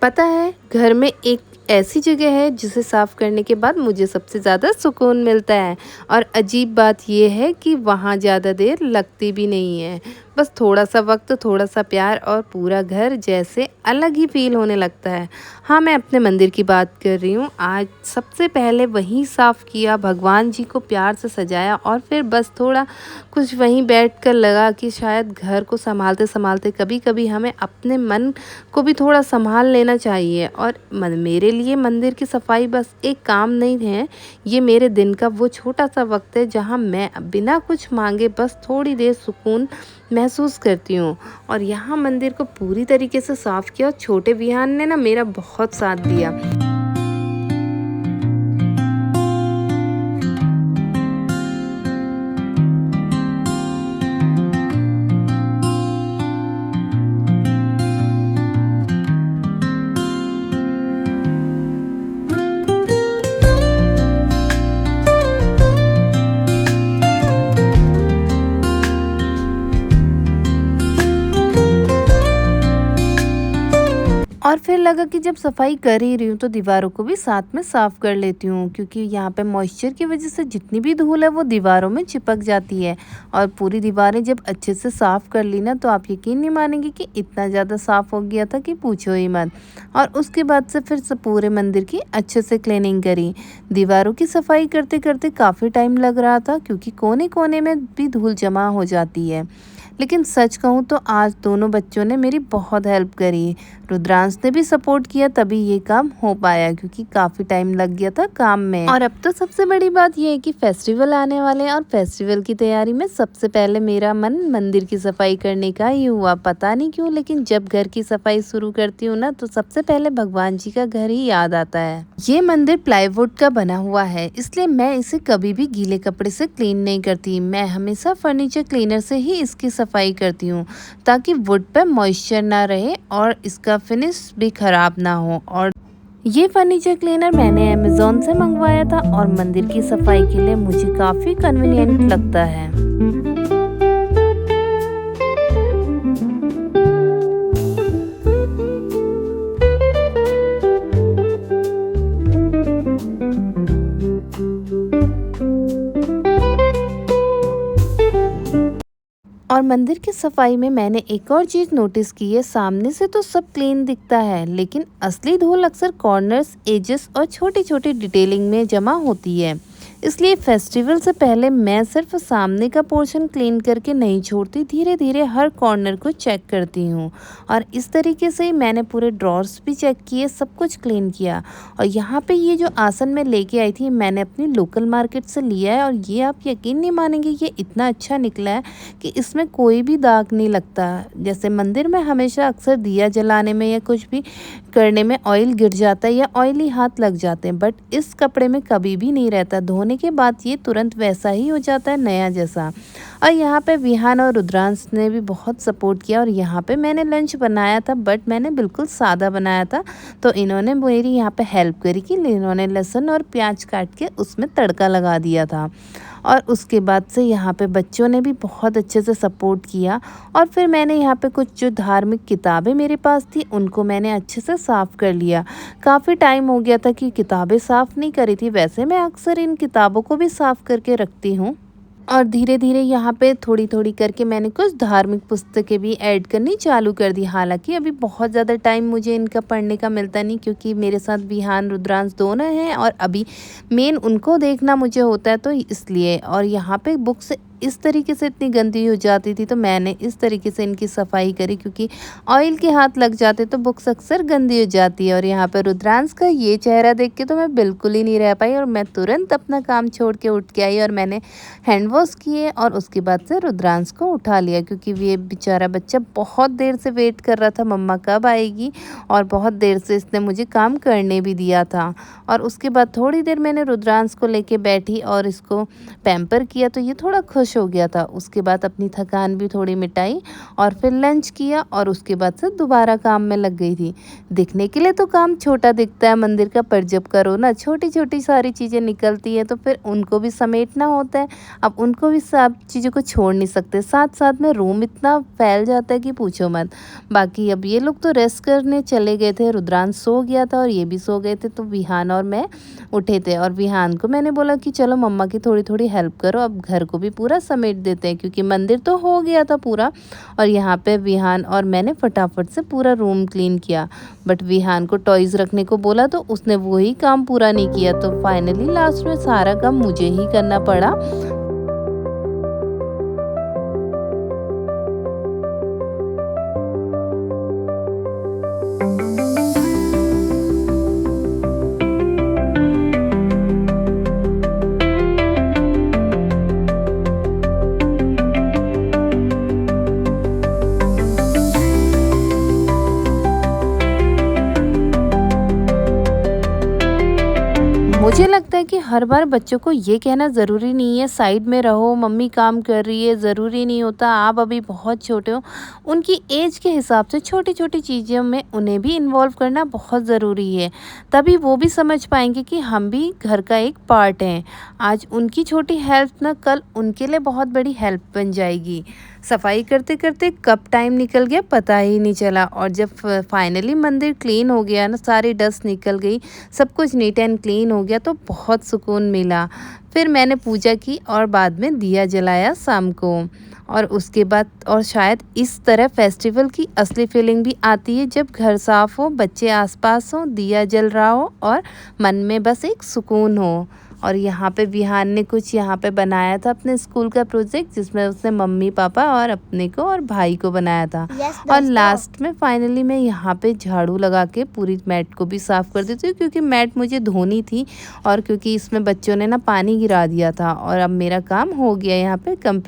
पता है, घर में एक ऐसी जगह है जिसे साफ करने के बाद मुझे सबसे ज़्यादा सुकून मिलता है। और अजीब बात ये है कि वहाँ ज़्यादा देर लगती भी नहीं है। बस थोड़ा सा वक्त, थोड़ा सा प्यार और पूरा घर जैसे अलग ही फील होने लगता है। हाँ, मैं अपने मंदिर की बात कर रही हूँ। आज सबसे पहले वहीं साफ किया, भगवान जी को प्यार से सजाया और फिर बस थोड़ा कुछ वहीं बैठकर लगा कि शायद घर को संभालते संभालते कभी कभी हमें अपने मन को भी थोड़ा संभाल लेना चाहिए। और मेरे लिए मंदिर की सफाई बस एक काम नहीं है, ये मेरे दिन का वो छोटा सा वक्त है जहाँ मैं बिना कुछ मांगे बस थोड़ी देर सुकून महसूस करती हूँ। और यहाँ मंदिर को पूरी तरीके से साफ किया और छोटे विहान ने ना मेरा बहुत साथ दिया। और फिर लगा कि जब सफाई कर ही रही हूँ तो दीवारों को भी साथ में साफ कर लेती हूँ, क्योंकि यहाँ पे मॉइस्चर की वजह से जितनी भी धूल है वो दीवारों में चिपक जाती है। और पूरी दीवारें जब अच्छे से साफ कर ली ना, तो आप यकीन नहीं मानेंगे कि इतना ज़्यादा साफ हो गया था कि पूछो ही मत। और उसके बाद से फिर से पूरे मंदिर की अच्छे से क्लीनिंग करी। दीवारों की सफाई करते करते काफ़ी टाइम लग रहा था, क्योंकि कोने कोने में भी धूल जमा हो जाती है। लेकिन सच कहूँ तो आज दोनों बच्चों ने मेरी बहुत हेल्प करी। रुद्रांश ने भी सपोर्ट किया, तभी ये काम हो पाया, क्योंकि काफ़ी टाइम लग गया था काम में। और अब तो सबसे बड़ी बात यह है कि फेस्टिवल आने वाले हैं और फेस्टिवल की तैयारी में सबसे पहले मेरा मन मंदिर की सफाई करने का ही हुआ। पता नहीं क्यों, लेकिन जब घर की सफाई शुरू करती हूँ ना, तो सबसे पहले भगवान जी का घर ही याद आता है। ये मंदिर प्लाईवुड का बना हुआ है, इसलिए मैं इसे कभी भी गीले कपड़े से क्लीन नहीं करती। मैं हमेशा फर्नीचर क्लीनर से ही इसकी सफाई करती हूँ, ताकि वुड पे मॉइस्चर ना रहे और इसका फिनिश भी खराब ना हो। और ये फर्नीचर क्लीनर मैंने अमेज़न से मंगवाया था और मंदिर की सफाई के लिए मुझे काफ़ी कन्वीनियंट लगता है। और मंदिर की सफाई में मैंने एक और चीज़ नोटिस की है। सामने से तो सब क्लीन दिखता है, लेकिन असली धूल अक्सर कॉर्नर्स, एजेस और छोटी छोटी डिटेलिंग में जमा होती है। इसलिए फेस्टिवल से पहले मैं सिर्फ सामने का पोर्शन क्लीन करके नहीं छोड़ती, धीरे धीरे हर कॉर्नर को चेक करती हूँ। और इस तरीके से ही मैंने पूरे ड्रॉर्स भी चेक किए, सब कुछ क्लीन किया। और यहाँ पे ये जो आसन मैं लेके आई थी, मैंने अपनी लोकल मार्केट से लिया है और ये आप यकीन नहीं मानेंगे, ये इतना अच्छा निकला है कि इसमें कोई भी दाग नहीं लगता। जैसे मंदिर में हमेशा अक्सर दिया जलाने में या कुछ भी करने में ऑयल गिर जाता है या ऑयली हाथ लग जाते हैं, बट इस कपड़े में कभी भी नहीं रहता। धोने के बाद ये तुरंत वैसा ही हो जाता है, नया जैसा। और यहाँ पे विहान और रुद्रांश ने भी बहुत सपोर्ट किया। और यहाँ पे मैंने लंच बनाया था, बट मैंने बिल्कुल सादा बनाया था, तो इन्होंने मेरी यहाँ पे हेल्प करी कि इन्होंने लहसुन और प्याज काट के उसमें तड़का लगा दिया था। और उसके बाद से यहाँ पे बच्चों ने भी बहुत अच्छे से सपोर्ट किया। और फिर मैंने यहाँ पे कुछ जो धार्मिक किताबें मेरे पास थी, उनको मैंने अच्छे से साफ़ कर लिया। काफ़ी टाइम हो गया था कि किताबें साफ़ नहीं करी थी। वैसे मैं अक्सर इन किताबों को भी साफ़ करके रखती हूँ। और धीरे धीरे यहाँ पे थोड़ी थोड़ी करके मैंने कुछ धार्मिक पुस्तकें भी ऐड करनी चालू कर दी। हालांकि अभी बहुत ज़्यादा टाइम मुझे इनका पढ़ने का मिलता नहीं, क्योंकि मेरे साथ विहान, रुद्रांश दोनों हैं और अभी मेन उनको देखना मुझे होता है, तो इसलिए। और यहाँ पे बुक्स इस तरीके से इतनी गंदी हो जाती थी, तो मैंने इस तरीके से इनकी सफाई करी, क्योंकि ऑयल के हाथ लग जाते तो बुक्स अक्सर गंदी हो जाती है। और यहाँ पे रुद्रांश का ये चेहरा देख के तो मैं बिल्कुल ही नहीं रह पाई, और मैं तुरंत अपना काम छोड़ के उठ के आई और मैंने हैंड वॉश किए और उसके बाद से रुद्रांश को उठा लिया, क्योंकि ये बेचारा बच्चा बहुत देर से वेट कर रहा था मम्मा कब आएगी, और बहुत देर से इसने मुझे काम करने भी दिया था। और उसके बाद थोड़ी देर मैंने रुद्रांश को लेके बैठी और इसको पैम्पर किया, तो ये थोड़ा खुश फ्रेश हो गया था। उसके बाद अपनी थकान भी थोड़ी मिटाई और फिर लंच किया और उसके बाद से दोबारा काम में लग गई थी। दिखने के लिए तो काम छोटा दिखता है मंदिर का, पर जब करो ना छोटी-छोटी सारी चीज़ें निकलती हैं तो फिर उनको भी समेटना होता है। अब उनको भी सब चीज़ों को छोड़ नहीं सकते। साथ-साथ में रूम इतना फैल जाता है कि पूछो मत। बाकी अब ये लोग तो रेस्ट करने चले गए थे, रुद्रांश सो गया था और ये भी सो गए थे, तो विहान और मैं उठे थे और विहान को मैंने बोला कि चलो मम्मा की थोड़ी-थोड़ी हेल्प करो, अब घर को भी पूरा समेट देते हैं क्योंकि मंदिर तो हो गया था पूरा। और यहाँ पे विहान और मैंने फटाफट से पूरा रूम क्लीन किया। बट विहान को टॉयज़ रखने को बोला तो उसने वही काम पूरा नहीं किया, तो फाइनली लास्ट में सारा काम मुझे ही करना पड़ा। मुझे लगता है कि हर बार बच्चों को ये कहना ज़रूरी नहीं है साइड में रहो, मम्मी काम कर रही है, ज़रूरी नहीं होता, आप अभी बहुत छोटे हो। उनकी एज के हिसाब से छोटी-छोटी चीज़ों में उन्हें भी इन्वॉल्व करना बहुत ज़रूरी है। तभी वो भी समझ पाएँगे कि हम भी घर का एक पार्ट हैं। आज उनकी छोटी हेल्प ना कल उनके लिए बहुत बड़ी हेल्प बन जाएगी। सफाई करते-करते कब टाइम निकल गया पता ही नहीं चला, और जब फाइनली मंदिर क्लीन हो गया ना, सारी डस्ट निकल गई, सब कुछ नीट एंड क्लीन हो गया तो बहुत सुकून मिला। फिर मैंने पूजा की और बाद में दिया जलाया शाम को। और उसके बाद और शायद इस तरह फेस्टिवल की असली फीलिंग भी आती है जब घर साफ हो, बच्चे आसपास हो, दिया जल रहा हो और मन में बस एक सुकून हो। और यहाँ पे विहान ने कुछ यहाँ पे बनाया था अपने स्कूल का प्रोजेक्ट, जिसमें उसने मम्मी पापा और अपने को और भाई को बनाया था। और लास्ट में फाइनली मैं यहाँ पे झाड़ू लगा के पूरी मैट को भी साफ़ कर देती हूँ क्योंकि मैट मुझे धोनी थी, और क्योंकि इसमें बच्चों ने ना पानी गिरा दिया था। और अब मेरा काम हो गया यहाँ पे कंप्लीट।